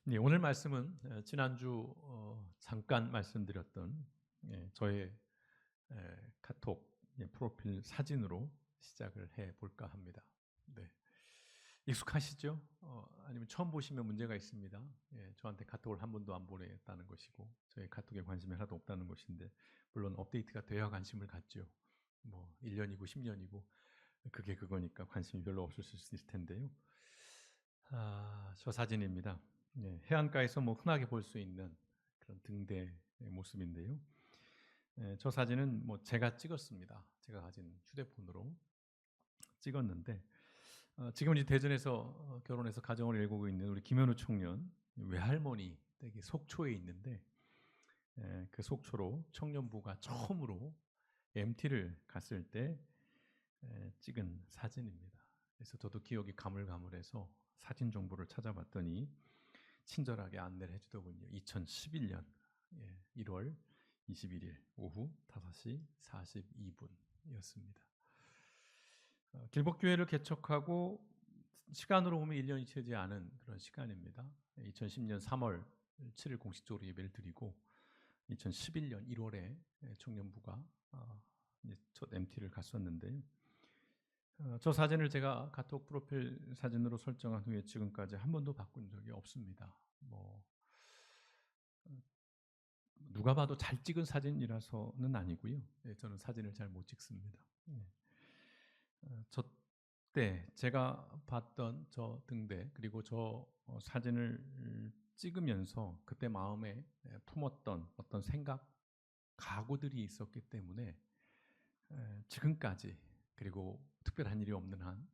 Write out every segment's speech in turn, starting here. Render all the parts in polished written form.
네, 오늘 말씀은 지난주 잠깐 말씀드렸던 저의 카톡 프로필 사진으로 시작을 해 볼까 합니다. 네, 익숙하시죠? 아니면 처음 보시면 문제가 있습니다. 저한테 카톡을 한 번도 안 보냈다는 것이고 저의 카톡에 관심이 하나도 없다는 것인데, 물론 업데이트가 돼야 관심을 갖죠. 뭐 1년이고 10년이고 그게 그거니까 관심이 별로 없을 수 있을 텐데요. 저 사진입니다. 해안가에서 뭐 흔하게 볼 수 있는 그런 등대의 모습인데요. 저 사진은 뭐 제가 찍었습니다. 제가 가진 휴대폰으로 찍었는데, 지금 이제 대전에서 결혼해서 가정을 이루고 있는 우리 김현우 총련 외할머니 댁이 속초에 있는데, 그 속초로 청년부가 처음으로 MT를 갔을 때 찍은 사진입니다. 그래서 저도 기억이 가물가물해서 사진 정보를 찾아봤더니 친절하게 안내를 해주더군요. 2011년 1월 21일 오후 5시 42분이었습니다. 길복교회를 개척하고 시간으로 보면 1년이 채지 않은 그런 시간입니다. 2010년 3월 7일 공식적으로 예배를 드리고 2011년 1월에 청년부가 첫 MT를 갔었는데요. 저 사진을 제가 카톡 프로필 사진으로 설정한 후에 지금까지 한 번도 바꾼 적이 없습니다. 누가 봐도 잘 찍은 사진이라서는 아니고요. 저는 사진을 잘 못 찍습니다. 저 때 제가 봤던 저 등대, 그리고 저 사진을 찍으면서 그때 마음에 품었던 어떤 생각, 각오들이 있었기 때문에 지금까지, 그리고 특별한 일이 없는 한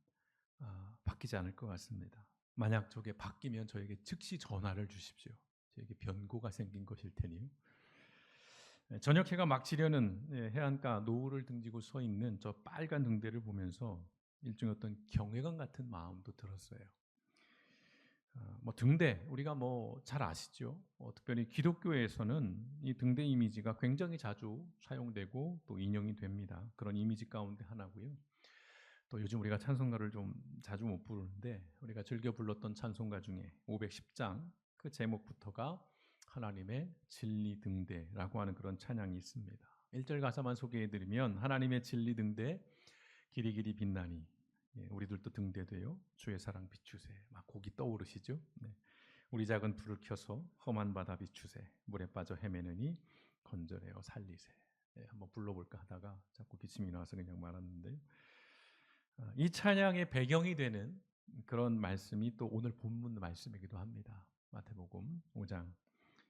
바뀌지 않을 것 같습니다. 만약 저게 바뀌면 저에게 즉시 전화를 주십시오. 저에게 변고가 생긴 것일 테니요. 저녁 해가 막 지려는 해안가 노을을 등지고 서 있는 저 빨간 등대를 보면서 일종의 어떤 경외감 같은 마음도 들었어요. 뭐 등대, 우리가 뭐 잘 아시죠? 특별히 기독교에서는 이 등대 이미지가 굉장히 자주 사용되고 또 인용이 됩니다. 그런 이미지 가운데 하나고요. 또 요즘 우리가 찬송가를 좀 자주 못 부르는데, 우리가 즐겨 불렀던 찬송가 중에 510장 그 제목부터가 하나님의 진리 등대라고 하는 그런 찬양이 있습니다. 1절 가사만 소개해드리면, 하나님의 진리 등대 길이 길이 빛나니, 우리들도 등대되어 주의 사랑 비추세. 막 곡이 떠오르시죠? 네. 우리 작은 불을 켜서 험한 바다 비추세. 물에 빠져 헤매느니 건져내어 살리세. 한번 불러볼까 하다가 자꾸 기침이 나와서 그냥 말았는데요. 이 찬양의 배경이 되는 그런 말씀이 또 오늘 본문 말씀이기도 합니다. 마태복음 5장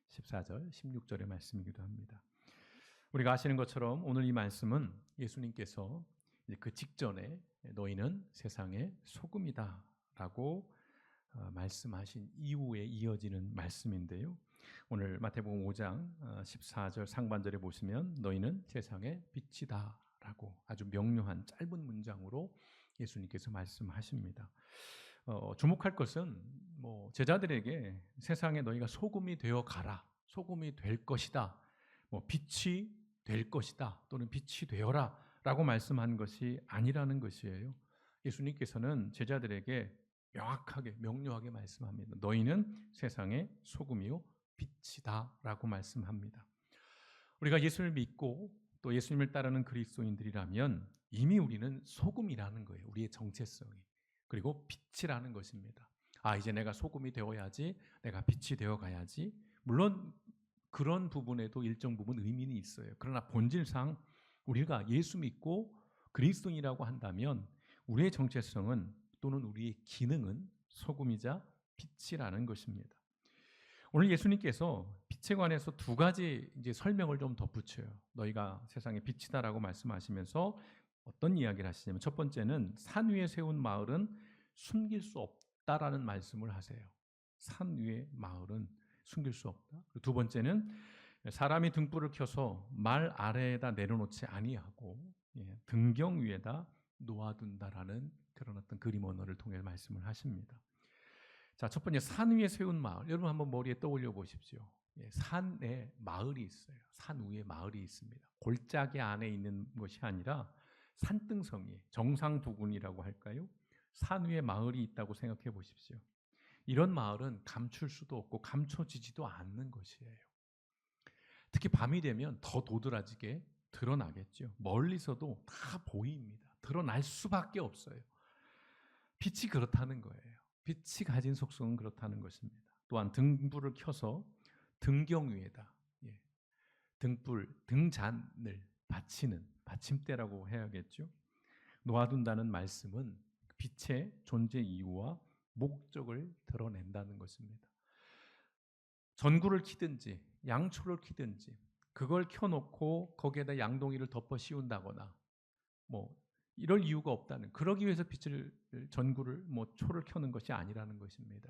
14절, 16절의 말씀이기도 합니다. 우리가 아시는 것처럼 오늘 이 말씀은 예수님께서 그 직전에 너희는 세상의 소금이다 라고 말씀하신 이후에 이어지는 말씀인데요. 오늘 마태복음 5장 14절 상반절에 보시면 너희는 세상의 빛이다 라고 아주 명료한 짧은 문장으로 예수님께서 말씀하십니다. 주목할 것은 뭐 제자들에게 세상에 너희가 소금이 되어 가라, 소금이 될 것이다, 뭐 빛이 될 것이다, 또는 빛이 되어라 라고 말씀한 것이 아니라는 것이에요. 예수님께서는 제자들에게 명확하게 명료하게 말씀합니다. 너희는 세상의 소금이요 빛이다 라고 말씀합니다. 우리가 예수를 믿고 또 예수님을 따르는 그리스도인들이라면 이미 우리는 소금이라는 거예요. 우리의 정체성이. 그리고 빛이라는 것입니다. 이제 내가 소금이 되어야지, 내가 빛이 되어 가야지. 물론 그런 부분에도 일정 부분 의미는 있어요. 그러나 본질상 우리가 예수 믿고 그리스도인이라고 한다면 우리의 정체성은 또는 우리의 기능은 소금이자 빛이라는 것입니다. 오늘 예수님께서 빛에 관해서 두 가지 이제 설명을 좀 덧붙여요. 너희가 세상의 빛이다라고 말씀하시면서 어떤 이야기를 하시냐면, 첫 번째는 산 위에 세운 마을은 숨길 수 없다라는 말씀을 하세요. 산 위의 마을은 숨길 수 없다. 두 번째는 사람이 등불을 켜서 말 아래에다 내려놓지 아니하고 등경 위에다 놓아둔다라는 그런 어떤 그림 언어를 통해 말씀을 하십니다. 자, 첫 번째 산 위에 세운 마을. 여러분 한번 머리에 떠올려 보십시오. 산에 마을이 있어요. 산 위에 마을이 있습니다. 골짜기 안에 있는 것이 아니라 산등성이 정상 부근이라고 할까요? 산 위에 마을이 있다고 생각해 보십시오. 이런 마을은 감출 수도 없고 감춰지지도 않는 것이에요. 특히 밤이 되면 더 도드라지게 드러나겠죠. 멀리서도 다 보입니다. 드러날 수밖에 없어요. 빛이 그렇다는 거예요. 빛이 가진 속성은 그렇다는 것입니다. 또한 등불을 켜서 등경 위에다 등불, 등잔을 받치는 받침대라고 해야겠죠. 놓아둔다는 말씀은 빛의 존재 이유와 목적을 드러낸다는 것입니다. 전구를 켜든지 양초를 켜든지 그걸 켜놓고 거기에다 양동이를 덮어 씌운다거나 뭐 이럴 이유가 없다는, 그러기 위해서 빛을 전구를 초를 켜는 것이 아니라는 것입니다.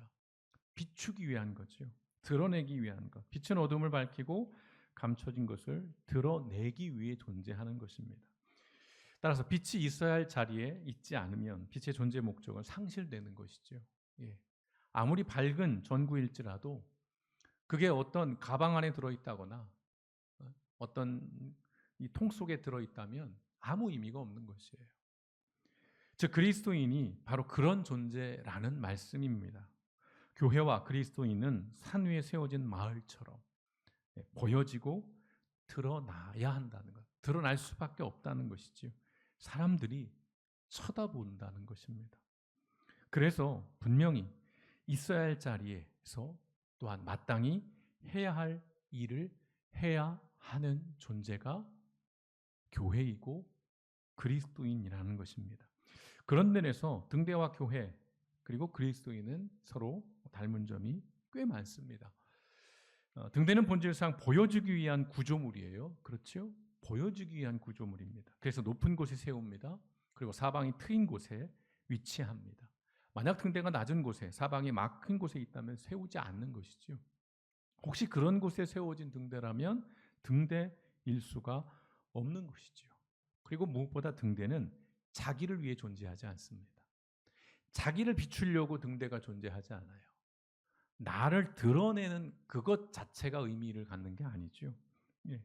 비추기 위한 거죠. 드러내기 위한 것. 빛은 어둠을 밝히고 감춰진 것을 드러내기 위해 존재하는 것입니다. 따라서 빛이 있어야 할 자리에 있지 않으면 빛의 존재 목적은 상실되는 것이죠. 예. 아무리 밝은 전구일지라도 그게 어떤 가방 안에 들어있다거나 어떤 이 통 속에 들어있다면 아무 의미가 없는 것이에요. 즉 그리스도인이 바로 그런 존재라는 말씀입니다. 교회와 그리스도인은 산 위에 세워진 마을처럼 보여지고 드러나야 한다는 것, 드러날 수밖에 없다는 것이지요. 사람들이 쳐다본다는 것입니다. 그래서 분명히 있어야 할 자리에서 또한 마땅히 해야 할 일을 해야 하는 존재가 교회이고 그리스도인이라는 것입니다. 그런 면에서 등대와 교회 그리고 그리스도인은 서로 닮은 점이 꽤 많습니다. 등대는 본질상 보여주기 위한 구조물이에요. 그렇죠? 보여주기 위한 구조물입니다. 그래서 높은 곳에 세웁니다. 그리고 사방이 트인 곳에 위치합니다. 만약 등대가 낮은 곳에 사방이 막힌 곳에 있다면 세우지 않는 것이죠. 혹시 그런 곳에 세워진 등대라면 등대일 수가 없는 것이죠. 그리고 무엇보다 등대는 자기를 위해 존재하지 않습니다. 자기를 비추려고 등대가 존재하지 않아요. 나를 드러내는 그것 자체가 의미를 갖는 게 아니죠. 예.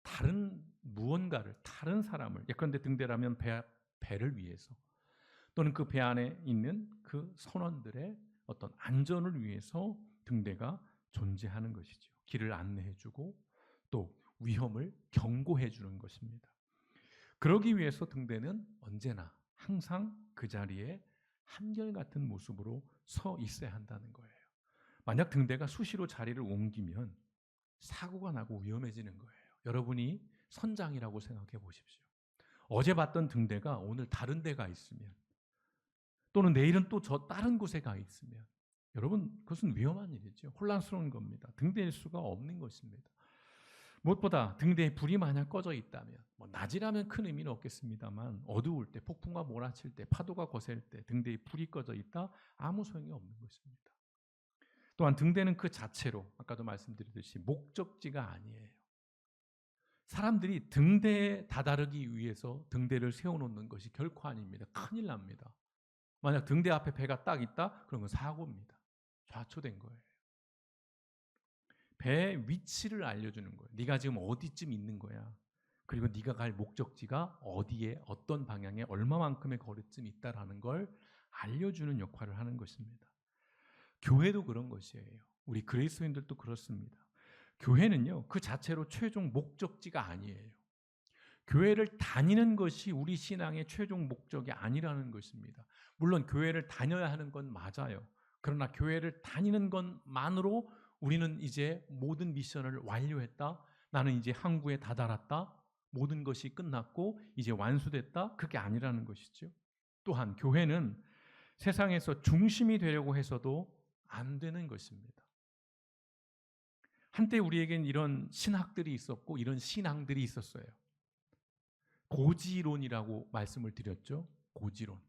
다른 무언가를, 다른 사람을, 예컨대 등대라면 배를 위해서 또는 그 배 안에 있는 그 선원들의 어떤 안전을 위해서 등대가 존재하는 것이죠. 길을 안내해주고 또 위험을 경고해주는 것입니다. 그러기 위해서 등대는 언제나 항상 그 자리에 한결같은 모습으로 서 있어야 한다는 거예요. 만약 등대가 수시로 자리를 옮기면 사고가 나고 위험해지는 거예요. 여러분이 선장이라고 생각해 보십시오. 어제 봤던 등대가 오늘 다른 데가 있으면 또는 내일은 또 저 다른 곳에 가 있으면 여러분 그것은 위험한 일이죠. 혼란스러운 겁니다. 등대일 수가 없는 것입니다. 무엇보다 등대에 불이 만약 꺼져 있다면 낮이라면 큰 의미는 없겠습니다만 어두울 때, 폭풍과 몰아칠 때, 파도가 거셀 때 등대에 불이 꺼져 있다 아무 소용이 없는 것입니다. 또한 등대는 그 자체로 아까도 말씀드렸듯이 목적지가 아니에요. 사람들이 등대에 다다르기 위해서 등대를 세워놓는 것이 결코 아닙니다. 큰일 납니다. 만약 등대 앞에 배가 딱 있다? 그런 건 사고입니다. 좌초된 거예요. 배의 위치를 알려주는 거예요. 네가 지금 어디쯤 있는 거야. 그리고 네가 갈 목적지가 어디에 어떤 방향에 얼마만큼의 거리쯤 있다라는 걸 알려주는 역할을 하는 것입니다. 교회도 그런 것이에요. 우리 그리스도인들도 그렇습니다. 교회는요, 그 자체로 최종 목적지가 아니에요. 교회를 다니는 것이 우리 신앙의 최종 목적이 아니라는 것입니다. 물론 교회를 다녀야 하는 건 맞아요. 그러나 교회를 다니는 것만으로 우리는 이제 모든 미션을 완료했다. 나는 이제 항구에 다다랐다. 모든 것이 끝났고 이제 완수됐다. 그게 아니라는 것이죠. 또한 교회는 세상에서 중심이 되려고 해서도 안 되는 것입니다. 한때 우리에겐 이런 신학들이 있었고 이런 신앙들이 있었어요. 고지론이라고 말씀을 드렸죠. 고지론.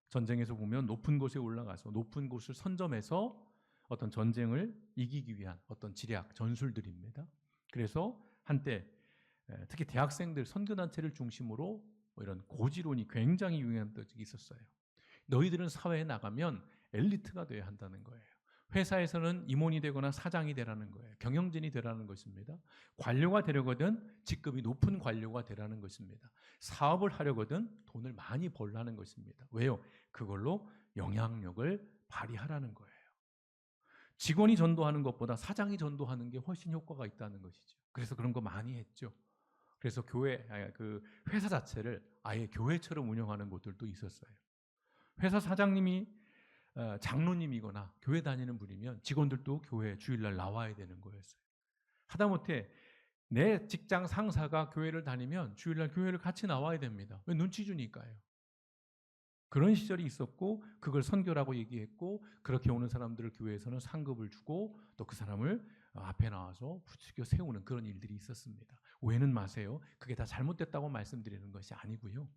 전쟁에서 보면 높은 곳에 올라가서 높은 곳을 선점해서 어떤 전쟁을 이기기 위한 어떤 지략, 전술들입니다. 그래서 한때 특히 대학생들 선교단체를 중심으로 이런 고지론이 굉장히 유행한 적이 있었어요. 너희들은 사회에 나가면 엘리트가 돼야 한다는 거예요. 회사에서는 임원이 되거나 사장이 되라는 거예요. 경영진이 되라는 것입니다. 관료가 되려거든 직급이 높은 관료가 되라는 것입니다. 사업을 하려거든 돈을 많이 벌라는 것입니다. 왜요? 그걸로 영향력을 발휘하라는 거예요. 직원이 전도하는 것보다 사장이 전도하는 게 훨씬 효과가 있다는 것이죠. 그래서 그런 거 많이 했죠. 그래서 그 회사 자체를 아예 교회처럼 운영하는 곳들도 있었어요. 회사 사장님이 장로님이거나 교회 다니는 분이면 직원들도 교회 주일날 나와야 되는 거였어요. 하다못해 내 직장 상사가 교회를 다니면 주일날 교회를 같이 나와야 됩니다. 왜? 눈치 주니까요. 그런 시절이 있었고 그걸 선교라고 얘기했고 그렇게 오는 사람들을 교회에서는 상급을 주고 또 그 사람을 앞에 나와서 부추겨 세우는 그런 일들이 있었습니다. 오해는 마세요. 그게 다 잘못됐다고 말씀드리는 것이 아니고요.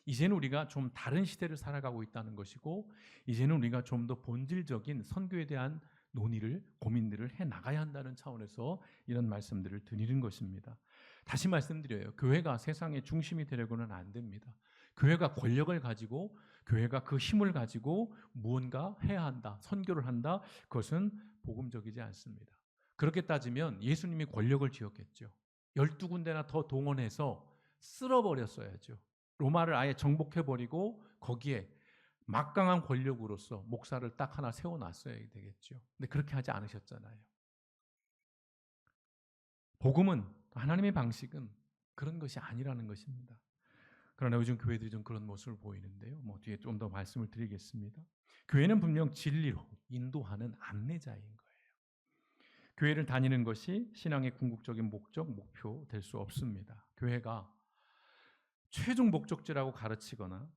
이제는 우리가 좀 다른 시대를 살아가고 있다는 것이고 이제는 우리가 좀 더 본질적인 선교에 대한 논의를 고민들을 해 나가야 한다는 차원에서 이런 말씀들을 드리는 것입니다. 다시 말씀드려요. 교회가 세상의 중심이 되려고는 안 됩니다. 교회가 권력을 가지고 교회가 그 힘을 가지고 무언가 해야 한다. 선교를 한다. 그것은 복음적이지 않습니다. 그렇게 따지면 예수님이 권력을 쥐었겠죠. 12군데나 더 동원해서 쓸어버렸어야죠. 로마를 아예 정복해버리고 거기에 막강한 권력으로서 목사를 딱 하나 세워놨어야 되겠죠. 근데 그렇게 하지 않으셨잖아요. 복음은 하나님의 방식은 그런 것이 아니라는 것입니다. 그러나 요즘 교회들이 좀 그런 모습을 보이는데요. 뒤에 좀 더 말씀을 드리겠습니다. 교회는 분명 진리로 인도하는 안내자인 거예요. 교회를 다니는 것이 신앙의 궁극적인 목적, 목표 될 수 없습니다. 교회가 최종 목적지라고 가르치거나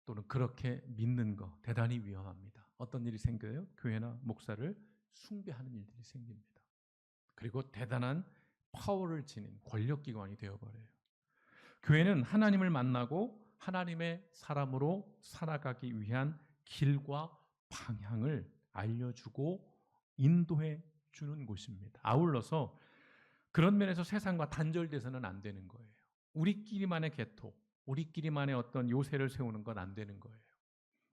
또는 그렇게 믿는 거 대단히 위험합니다. 어떤 일이 생겨요? 교회나 목사를 숭배하는 일들이 생깁니다. 그리고 대단한 파워를 지닌 권력기관이 되어버려요. 교회는 하나님을 만나고 하나님의 사람으로 살아가기 위한 길과 방향을 알려주고 인도해 주는 곳입니다. 아울러서 그런 면에서 세상과 단절돼서는 안 되는 거예요. 우리끼리만의 개토, 우리끼리만의 어떤 요새를 세우는 건 안 되는 거예요.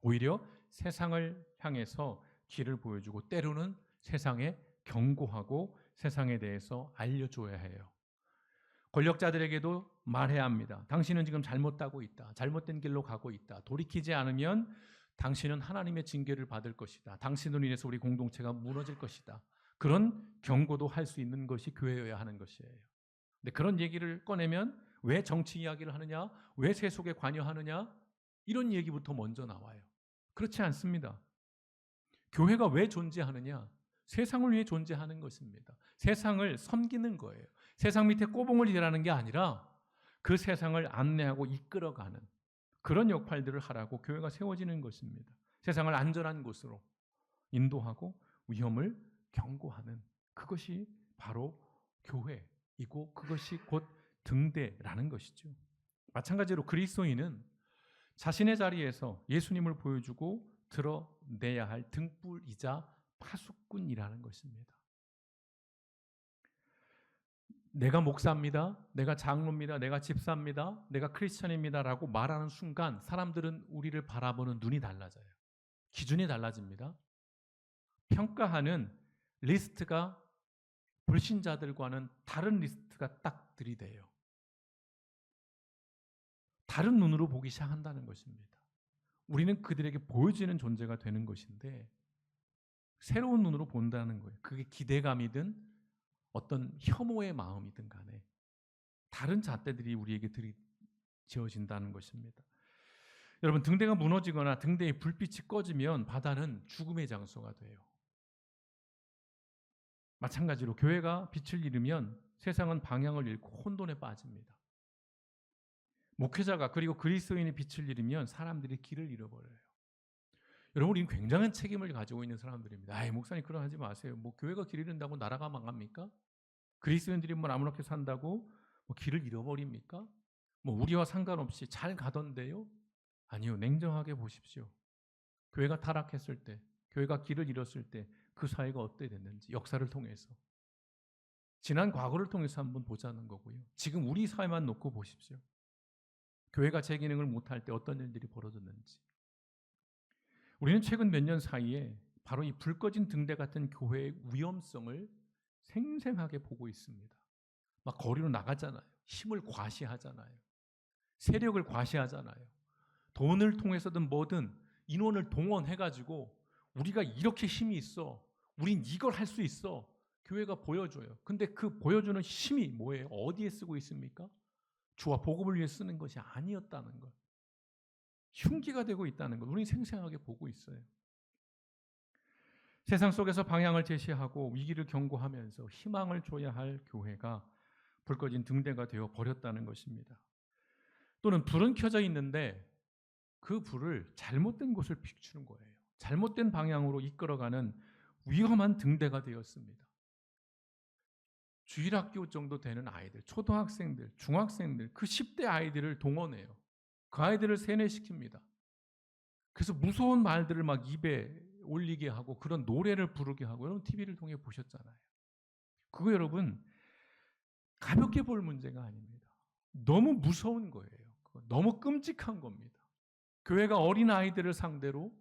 오히려 세상을 향해서 길을 보여주고 때로는 세상에 경고하고 세상에 대해서 알려줘야 해요. 권력자들에게도 말해야 합니다. 당신은 지금 잘못하고 있다. 잘못된 길로 가고 있다. 돌이키지 않으면 당신은 하나님의 징계를 받을 것이다. 당신으로 인해서 우리 공동체가 무너질 것이다. 그런 경고도 할 수 있는 것이 교회여야 하는 것이에요. 근데 그런 얘기를 꺼내면 왜 정치 이야기를 하느냐? 왜 세속에 관여하느냐? 이런 얘기부터 먼저 나와요. 그렇지 않습니다. 교회가 왜 존재하느냐? 세상을 위해 존재하는 것입니다. 세상을 섬기는 거예요. 세상 밑에 꼬봉을 일하는 게 아니라 그 세상을 안내하고 이끌어가는 그런 역할들을 하라고 교회가 세워지는 것입니다. 세상을 안전한 곳으로 인도하고 위험을 경고하는 그것이 바로 교회이고 그것이 곧 등대라는 것이죠. 마찬가지로 그리스도인은 자신의 자리에서 예수님을 보여주고 드러내야 할 등불이자 파수꾼이라는 것입니다. 내가 목사입니다. 내가 장로입니다. 내가 집사입니다. 내가 크리스천입니다라고 말하는 순간 사람들은 우리를 바라보는 눈이 달라져요. 기준이 달라집니다. 평가하는 리스트가 불신자들과는 다른 리스트가 딱 들이대요. 다른 눈으로 보기 시작한다는 것입니다. 우리는 그들에게 보여지는 존재가 되는 것인데 새로운 눈으로 본다는 거예요. 그게 기대감이든 어떤 혐오의 마음이든 간에 다른 잣대들이 우리에게 들이지어진다는 것입니다. 여러분, 등대가 무너지거나 등대의 불빛이 꺼지면 바다는 죽음의 장소가 돼요. 마찬가지로 교회가 빛을 잃으면 세상은 방향을 잃고 혼돈에 빠집니다. 목회자가 그리고 그리스도인의 빛을 잃으면 사람들이 길을 잃어버려요. 여러분, 우리는 굉장한 책임을 가지고 있는 사람들입니다. 아이, 목사님 그런 하지 마세요. 교회가 길 잃는다고 나라가 망합니까? 그리스도인들이 아무렇게 산다고 길을 잃어버립니까? 우리와 상관없이 잘 가던데요? 아니요. 냉정하게 보십시오. 교회가 타락했을 때, 교회가 길을 잃었을 때 그 사회가 어떻게 됐는지 역사를 통해서 지난 과거를 통해서 한번 보자는 거고요. 지금 우리 사회만 놓고 보십시오. 교회가 제 기능을 못할 때 어떤 일들이 벌어졌는지. 우리는 최근 몇 년 사이에 바로 이 불 꺼진 등대 같은 교회의 위험성을 생생하게 보고 있습니다. 막 거리로 나가잖아요. 힘을 과시하잖아요. 세력을 과시하잖아요. 돈을 통해서든 뭐든 인원을 동원해가지고 우리가 이렇게 힘이 있어. 우린 이걸 할 수 있어. 교회가 보여줘요. 근데 그 보여주는 힘이 뭐예요? 어디에 쓰고 있습니까? 주와 복음을 위해 쓰는 것이 아니었다는 것. 흉기가 되고 있다는 것. 우린 생생하게 보고 있어요. 세상 속에서 방향을 제시하고 위기를 경고하면서 희망을 줘야 할 교회가 불 꺼진 등대가 되어 버렸다는 것입니다. 또는 불은 켜져 있는데 그 불을 잘못된 곳을 비추는 거예요. 잘못된 방향으로 이끌어가는 위험한 등대가 되었습니다. 주일학교 정도 되는 아이들, 초등학생들, 중학생들, 그 10대 아이들을 동원해요. 그 아이들을 세뇌시킵니다. 그래서 무서운 말들을 막 입에 올리게 하고 그런 노래를 부르게 하고 여러분 TV를 통해 보셨잖아요. 그거 여러분 가볍게 볼 문제가 아닙니다. 너무 무서운 거예요. 너무 끔찍한 겁니다. 교회가 어린 아이들을 상대로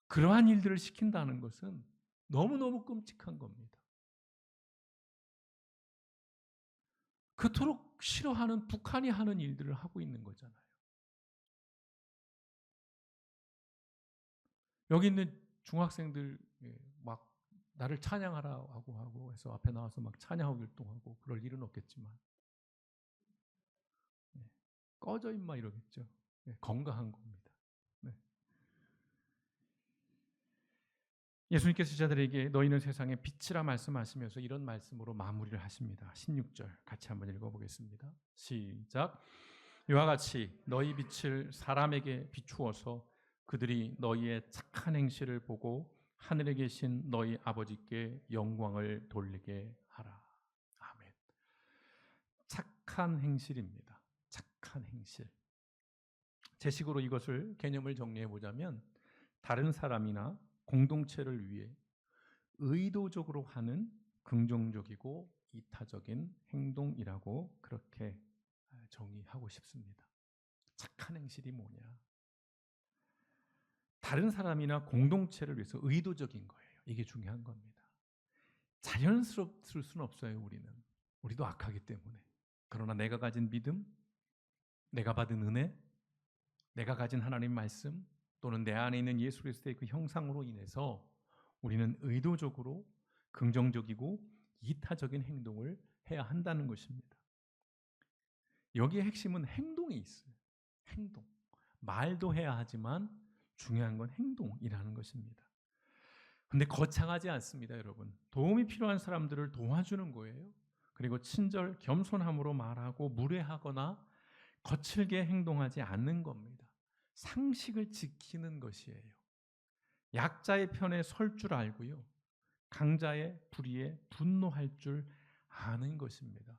그러한 일들을 시킨다는 것은 너무너무 끔찍한 겁니다. 그토록 싫어하는 북한이 하는 일들을 하고 있는 거잖아요. 여기 있는 중학생들 막 나를 찬양하라고 하고 해서 앞에 나와서 막 찬양하고 율동하고 그럴 일은 없겠지만 꺼져 임마 이러겠죠. 건강한 겁니다. 네. 예수님께서 제자들에게 너희는 세상의 빛이라 말씀하시면서 이런 말씀으로 마무리를 하십니다. 16절 같이 한번 읽어보겠습니다. 시작. 이와 같이 너희 빛을 사람에게 비추어서 그들이 너희의 착한 행실을 보고 하늘에 계신 너희 아버지께 영광을 돌리게 하라. 아멘. 착한 행실입니다. 착한 행실. 제 식으로 이것을 개념을 정리해 보자면 다른 사람이나 공동체를 위해 의도적으로 하는 긍정적이고 이타적인 행동이라고 그렇게 정의하고 싶습니다. 착한 행실이 뭐냐? 다른 사람이나 공동체를 위해서 의도적인 거예요. 이게 중요한 겁니다. 자연스러울 수는 없어요, 우리는. 우리도 악하기 때문에. 그러나 내가 가진 믿음, 내가 받은 은혜, 내가 가진 하나님 말씀, 또는 내 안에 있는 예수 그리스도의 그 형상으로 인해서 우리는 의도적으로 긍정적이고 이타적인 행동을 해야 한다는 것입니다. 여기에 핵심은 행동이 있어요. 행동. 말도 해야 하지만 중요한 건 행동이라는 것입니다. 근데 거창하지 않습니다, 여러분. 도움이 필요한 사람들을 도와주는 거예요. 그리고 친절, 겸손함으로 말하고 무례하거나 거칠게 행동하지 않는 겁니다. 상식을 지키는 것이에요. 약자의 편에 설 줄 알고요. 강자의 불의에 분노할 줄 아는 것입니다.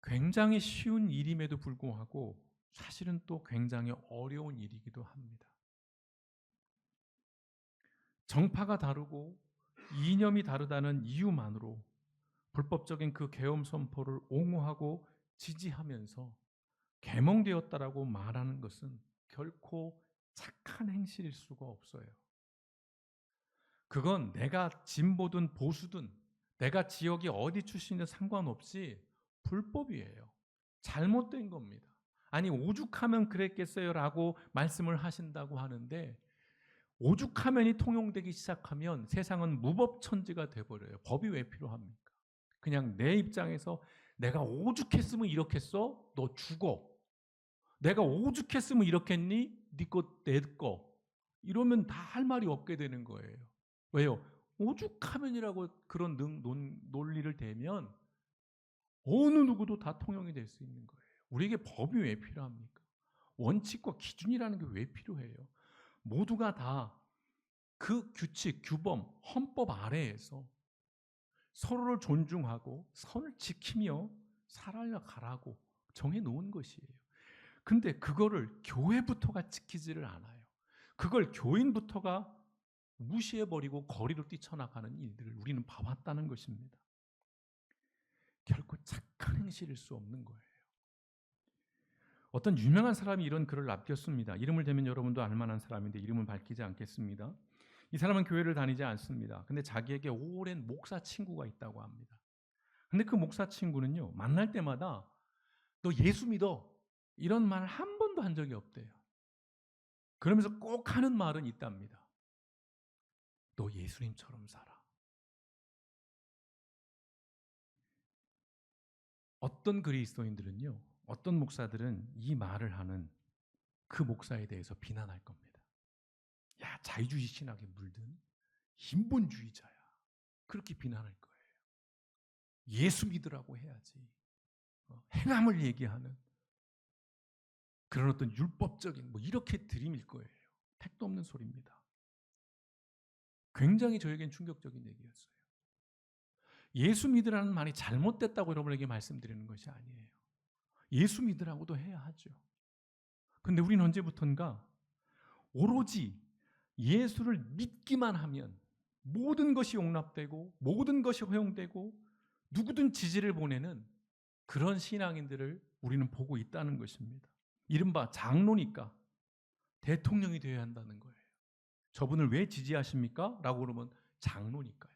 굉장히 쉬운 일임에도 불구하고 사실은 또 굉장히 어려운 일이기도 합니다. 정파가 다르고 이념이 다르다는 이유만으로 불법적인 그 계엄 선포를 옹호하고 지지하면서 계몽되었다라고 말하는 것은 결코 착한 행실일 수가 없어요. 그건 내가 진보든 보수든 내가 지역이 어디 출신이든 상관없이 불법이에요. 잘못된 겁니다. 아니 오죽하면 그랬겠어요라고 말씀을 하신다고 하는데 오죽하면이 통용되기 시작하면 세상은 무법천지가 돼버려요. 법이 왜 필요합니까? 그냥 내 입장에서 내가 오죽했으면 이렇겠어? 너 죽어. 내가 오죽했으면 이렇겠니? 네 거, 내 거. 이러면 다 할 말이 없게 되는 거예요. 왜요? 오죽하면이라고 그런 논리를 대면 어느 누구도 다 통용이 될 수 있는 거예요. 우리에게 법이 왜 필요합니까? 원칙과 기준이라는 게 왜 필요해요? 모두가 다 그 규칙, 규범, 헌법 아래에서 서로를 존중하고 선을 지키며 살아가라고 정해놓은 것이에요. 근데 그거를 교회부터가 지키지를 않아요. 그걸 교인부터가 무시해버리고 거리로 뛰쳐나가는 일들을 우리는 봐왔다는 것입니다. 결코 착한 행실일 수 없는 거예요. 어떤 유명한 사람이 이런 글을 남겼습니다. 이름을 대면 여러분도 알만한 사람인데 이름은 밝히지 않겠습니다. 이 사람은 교회를 다니지 않습니다. 근데 자기에게 오랜 목사 친구가 있다고 합니다. 근데 그 목사 친구는요, 만날 때마다 너 예수 믿어. 이런 말을 한 번도 한 적이 없대요. 그러면서 꼭 하는 말은 있답니다. 너 예수님처럼 살아. 어떤 그리스도인들은요, 어떤 목사들은 이 말을 하는 그 목사에 대해서 비난할 겁니다. 야, 자유주의 신학에 물든 인본주의자야. 그렇게 비난할 거예요. 예수 믿으라고 해야지. 행함을 얘기하는 그런 어떤 율법적인 이렇게 들이밀 거예요. 택도 없는 소리입니다. 굉장히 저에겐 충격적인 얘기였어요. 예수 믿으라는 말이 잘못됐다고 여러분에게 말씀드리는 것이 아니에요. 예수 믿으라고도 해야 하죠. 근데 우리는 언제부턴가 오로지 예수를 믿기만 하면 모든 것이 용납되고 모든 것이 허용되고 누구든 지지를 보내는 그런 신앙인들을 우리는 보고 있다는 것입니다. 이른바 장로니까 대통령이 되어야 한다는 거예요. 저분을 왜 지지하십니까? 라고 그러면 장로니까요.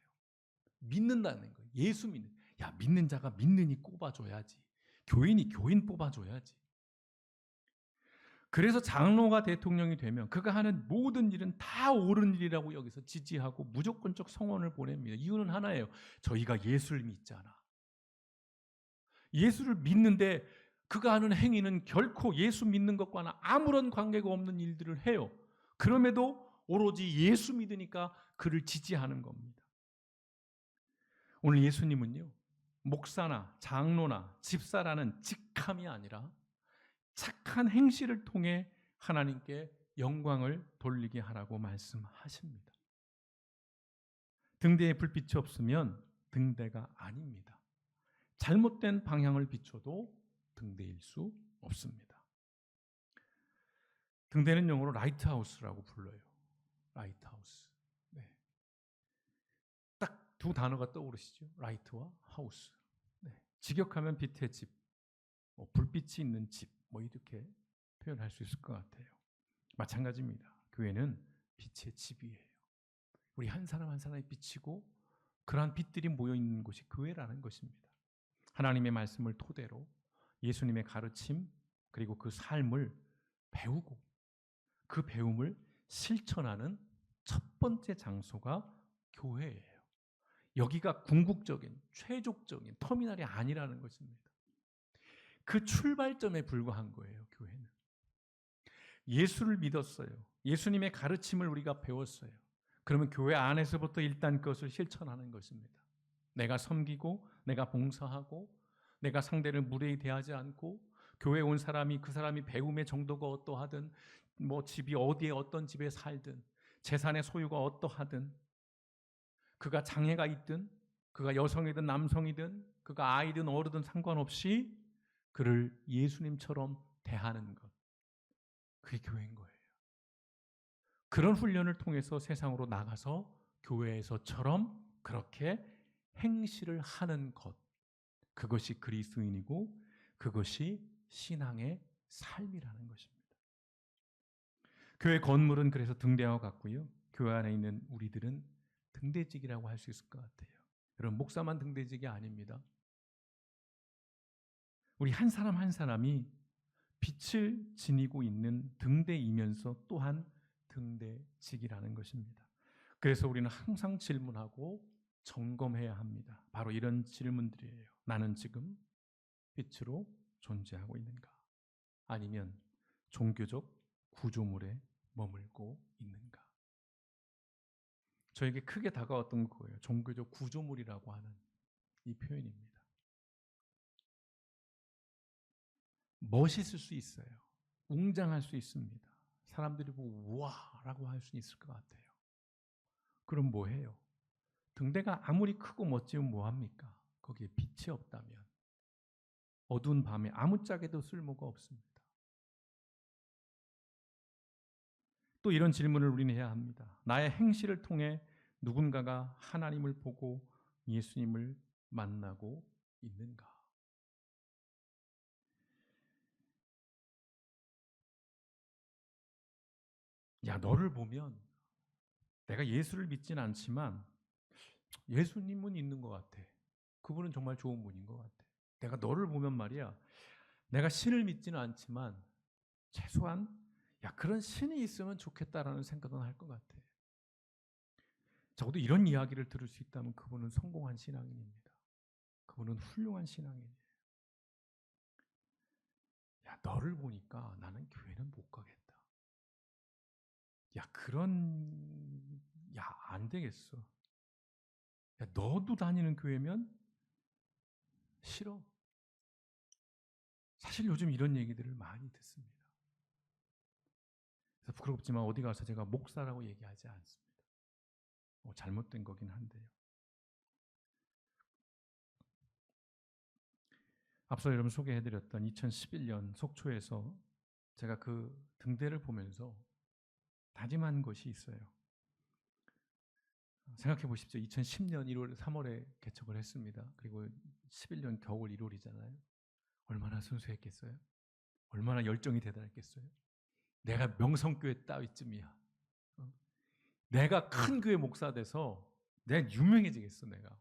믿는다는 거예요. 예수 믿는. 야, 믿는 자가 믿느니 뽑아줘야지. 교인이 교인 뽑아줘야지. 그래서 장로가 대통령이 되면 그가 하는 모든 일은 다 옳은 일이라고 여기서 지지하고 무조건적 성원을 보냅니다. 이유는 하나예요. 저희가 예수를 믿잖아. 예수를 믿는데 그가 하는 행위는 결코 예수 믿는 것과는 아무런 관계가 없는 일들을 해요. 그럼에도 오로지 예수 믿으니까 그를 지지하는 겁니다. 오늘 예수님은요, 목사나 장로나 집사라는 직함이 아니라 착한 행실을 통해 하나님께 영광을 돌리게 하라고 말씀하십니다. 등대에 불빛이 없으면 등대가 아닙니다. 잘못된 방향을 비춰도 등대일 수 없습니다. 등대는 영어로 라이트하우스라고 불러요. 라이트하우스. 네. 딱 두 단어가 떠오르시죠? 라이트와 하우스. 네. 직역하면 빛의 집, 불빛이 있는 집, 이렇게 표현할 수 있을 것 같아요. 마찬가지입니다. 교회는 빛의 집이에요. 우리 한 사람 한 사람이 빛이고 그러한 빛들이 모여 있는 곳이 교회라는 것입니다. 하나님의 말씀을 토대로 예수님의 가르침 그리고 그 삶을 배우고 그 배움을 실천하는 첫 번째 장소가 교회예요. 여기가 궁극적인 최종적인 터미널이 아니라는 것입니다. 그 출발점에 불과한 거예요. 교회는. 예수를 믿었어요. 예수님의 가르침을 우리가 배웠어요. 그러면 교회 안에서부터 일단 그것을 실천하는 것입니다. 내가 섬기고 내가 봉사하고 내가 상대를 무례히 대하지 않고 교회에 온 사람이 그 사람이 배움의 정도가 어떠하든 집이 어디에 어떤 집에 살든 재산의 소유가 어떠하든 그가 장애가 있든 그가 여성이든 남성이든 그가 아이든 어르든 상관없이 그를 예수님처럼 대하는 것. 그게 교회인 거예요. 그런 훈련을 통해서 세상으로 나가서 교회에서처럼 그렇게 행실을 하는 것. 그것이 그리스도인이고 그것이 신앙의 삶이라는 것입니다. 교회 건물은 그래서 등대와 같고요. 교회 안에 있는 우리들은 등대직이라고 할 수 있을 것 같아요. 여러분, 목사만 등대직이 아닙니다. 우리 한 사람 한 사람이 빛을 지니고 있는 등대이면서 또한 등대직이라는 것입니다. 그래서 우리는 항상 질문하고 점검해야 합니다. 바로 이런 질문들이에요. 나는 지금 빛으로 존재하고 있는가? 아니면 종교적 구조물에 머물고 있는가? 저에게 크게 다가왔던 거예요. 종교적 구조물이라고 하는 이 표현입니다. 멋있을 수 있어요. 웅장할 수 있습니다. 사람들이 보고 우와 라고 할 수 있을 것 같아요. 그럼 뭐해요? 등대가 아무리 크고 멋지면 뭐합니까? 거기에 빛이 없다면 어두운 밤에 아무짝에도 쓸모가 없습니다. 또 이런 질문을 우리는 해야 합니다. 나의 행실을 통해 누군가가 하나님을 보고 예수님을 만나고 있는가? 야, 너를 보면 내가 예수를 믿진 않지만 예수님은 있는 것 같아. 그분은 정말 좋은 분인 것 같아. 내가 너를 보면 말이야. 내가 신을 믿지는 않지만 최소한 그런 신이 있으면 좋겠다라는 생각은 할 것 같아. 적어도 이런 이야기를 들을 수 있다면 그분은 성공한 신앙인입니다. 그분은 훌륭한 신앙인이에요. 야, 너를 보니까 나는 교회는 못 가겠다. 야, 안 되겠어. 야, 너도 다니는 교회면 싫어. 사실 요즘 이런 얘기들을 많이 듣습니다. 그래서 부끄럽지만 어디 가서 제가 목사라고 얘기하지 않습니다. 잘못된 거긴 한데요. 앞서 여러분 소개해드렸던 2011년 속초에서 제가 그 등대를 보면서 다짐한 것이 있어요. 생각해 보십시오. 2010년 1월, 3월에 개척을 했습니다. 그리고 11년 겨울 1월이잖아요. 얼마나 순수했겠어요? 얼마나 열정이 대단했겠어요? 내가 명성교회 따위쯤이야. 내가 큰 교회 목사 돼서 내가 유명해지겠어, 내가.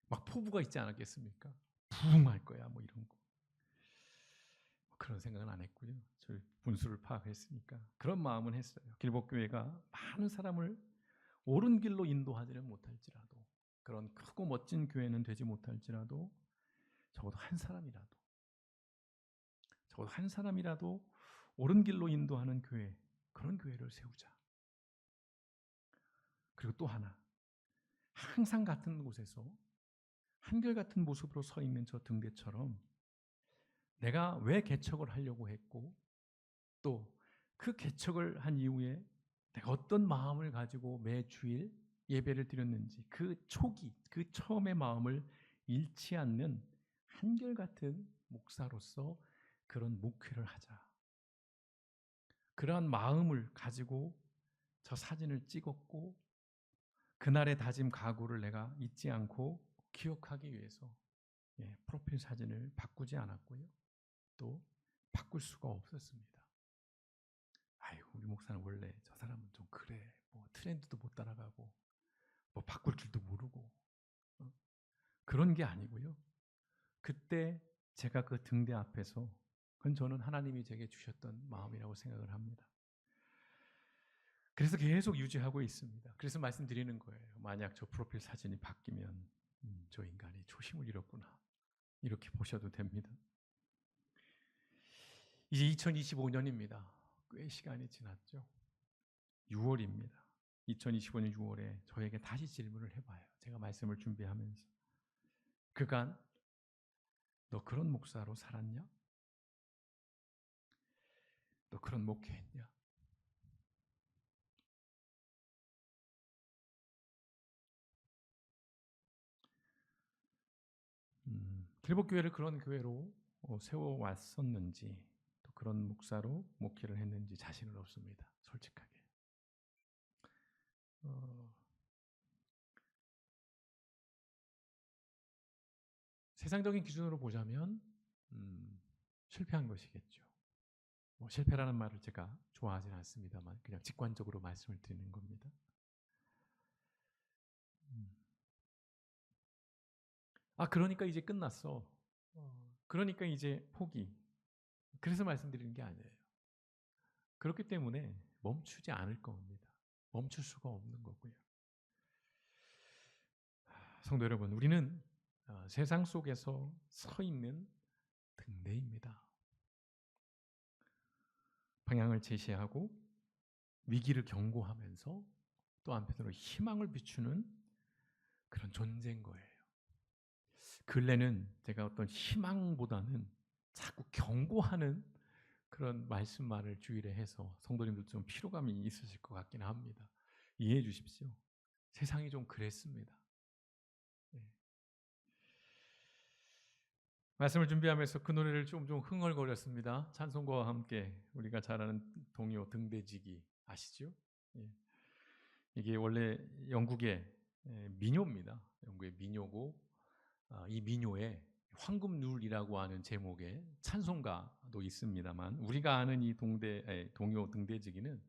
막 포부가 있지 않았겠습니까? 부흥할 거야, 뭐 이런 거. 그런 생각은 안 했고요. 저희 분수를 파악했으니까 그런 마음은 했어요. 길복교회가 많은 사람을 옳은 길로 인도하지는 못할지라도, 그런 크고 멋진 교회는 되지 못할지라도 적어도 한 사람이라도 옳은 길로 인도하는 교회, 그런 교회를 세우자. 그리고 또 하나, 항상 같은 곳에서 한결같은 모습으로 서 있는 저 등대처럼 내가 왜 개척을 하려고 했고, 또 그 개척을 한 이후에 내가 어떤 마음을 가지고 매 주일 예배를 드렸는지, 그 초기, 그 처음의 마음을 잃지 않는 한결같은 목사로서 그런 목회를 하자. 그러한 마음을 가지고 저 사진을 찍었고, 그날의 다짐 각오를 내가 잊지 않고 기억하기 위해서 프로필 사진을 바꾸지 않았고요. 또 바꿀 수가 없었습니다. 아유, 우리 목사는 원래 저 사람은 좀 그래. 뭐 트렌드도 못 따라가고 뭐 바꿀 줄도 모르고 그런 게 아니고요. 그때 제가 그 등대 앞에서, 그건 저는 하나님이 제게 주셨던 마음이라고 생각을 합니다. 그래서 계속 유지하고 있습니다. 그래서 말씀드리는 거예요. 만약 저 프로필 사진이 바뀌면 저 인간이 초심을 잃었구나, 이렇게 보셔도 됩니다. 이제 2025년입니다. 꽤 시간이 지났죠. 6월입니다. 2025년 6월에 저에게 다시 질문을 해봐요. 제가 말씀을 준비하면서. 그간 너 그런 목사로 살았냐? 너 그런 목회했냐? 길복교회를 그런 교회로 세워왔었는지, 또 그런 목사로 목회를 했는지 자신은 없습니다. 솔직하게. 세상적인 기준으로 보자면 실패한 것이겠죠. 실패라는 말을 제가 좋아하지는 않습니다만 그냥 직관적으로 말씀을 드리는 겁니다. 그러니까 이제 끝났어. 그러니까 이제 포기. 그래서 말씀드리는 게 아니에요. 그렇기 때문에 멈추지 않을 겁니다. 멈출 수가 없는 거고요. 성도 여러분, 우리는 세상 속에서 서 있는 등대입니다. 방향을 제시하고 위기를 경고하면서 또 한편으로 희망을 비추는 그런 존재인 거예요. 근래는 제가 어떤 희망보다는 자꾸 경고하는 그런 말씀만을 주일에 해서 성도님들 좀 피로감이 있으실 것 같긴 합니다. 이해해 주십시오. 세상이 좀 그랬습니다. 말씀을 준비하면서 그 노래를 좀 흥얼거렸습니다. 찬송가와 함께 우리가 잘 아는 동요 등대지기 아시죠? 이게 원래 영국의 민요입니다. 영국의 민요고, 이 민요에 황금률이라고 하는 제목의 찬송가도 있습니다만, 우리가 아는 이 동요 등대지기는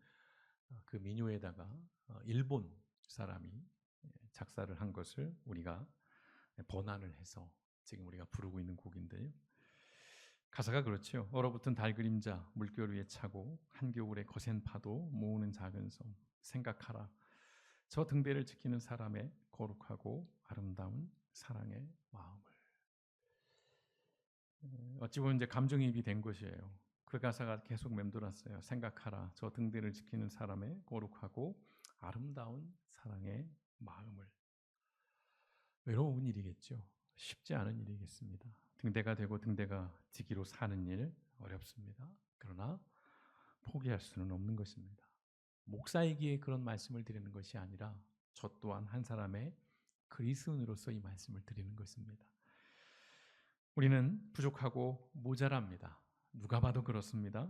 그 민요에다가 일본 사람이 작사를 한 것을 우리가 번안을 해서 지금 우리가 부르고 있는 곡인데요. 가사가 그렇죠. 얼어붙은 달 그림자 물결 위에 차고 한겨울의 거센 파도 모으는 작은 섬 생각하라. 저 등대를 지키는 사람의 거룩하고 아름다운 사랑의 마음을. 어찌 보면 이제 감정이입이 된 것이에요. 그 가사가 계속 맴돌았어요. 생각하라, 저 등대를 지키는 사람의 거룩하고 아름다운 사랑의 마음을. 외로운 일이겠죠. 쉽지 않은 일이겠습니다. 등대가 되고 등대가 지기로 사는 일 어렵습니다. 그러나 포기할 수는 없는 것입니다. 목사이기에 그런 말씀을 드리는 것이 아니라 저 또한 한 사람의 그리스도인으로서 이 말씀을 드리는 것입니다. 우리는 부족하고 모자랍니다. 누가 봐도 그렇습니다.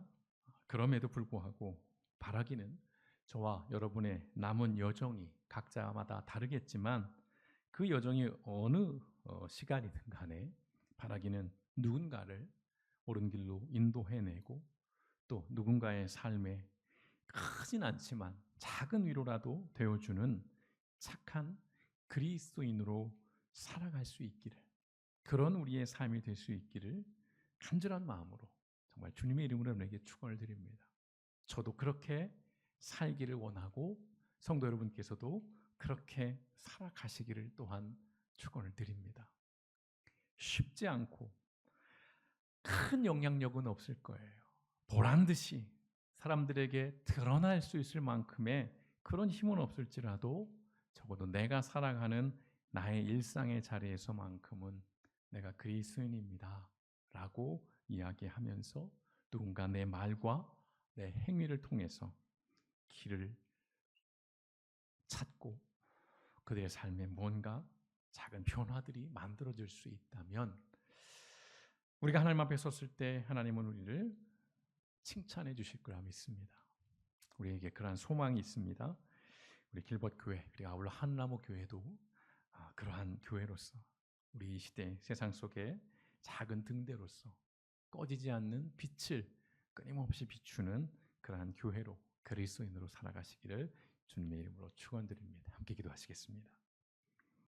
그럼에도 불구하고 바라기는 저와 여러분의 남은 여정이 각자마다 다르겠지만 그 여정이 어느 시간이든 간에 바라기는 누군가를 옳은 길로 인도해내고 또 누군가의 삶에 크진 않지만 작은 위로라도 되어주는 착한 그리스도인으로 살아갈 수 있기를, 그런 우리의 삶이 될 수 있기를 간절한 마음으로 정말 주님의 이름으로 여러분에게 축원을 드립니다. 저도 그렇게 살기를 원하고 성도 여러분께서도 그렇게 살아가시기를 또한 축원을 드립니다. 쉽지 않고 큰 영향력은 없을 거예요. 보란 듯이 사람들에게 드러날 수 있을 만큼의 그런 힘은 없을지라도 적어도 내가 살아가는 나의 일상의 자리에서만큼은 내가 그리스도인입니다 라고 이야기하면서 누군가 내 말과 내 행위를 통해서 길을 찾고 그들의 삶에 뭔가 작은 변화들이 만들어질 수 있다면 우리가 하나님 앞에 섰을 때 하나님은 우리를 칭찬해 주실 거라 믿습니다. 우리에게 그러한 소망이 있습니다. 우리 길벗 교회 그리고 아울러 한나무 교회도 그러한 교회로서 우리 이 시대 세상 속에 작은 등대로서 꺼지지 않는 빛을 끊임없이 비추는 그러한 교회로 그리스도인으로 살아가시기를 주님의 이름으로 축원드립니다. 함께 기도하시겠습니다.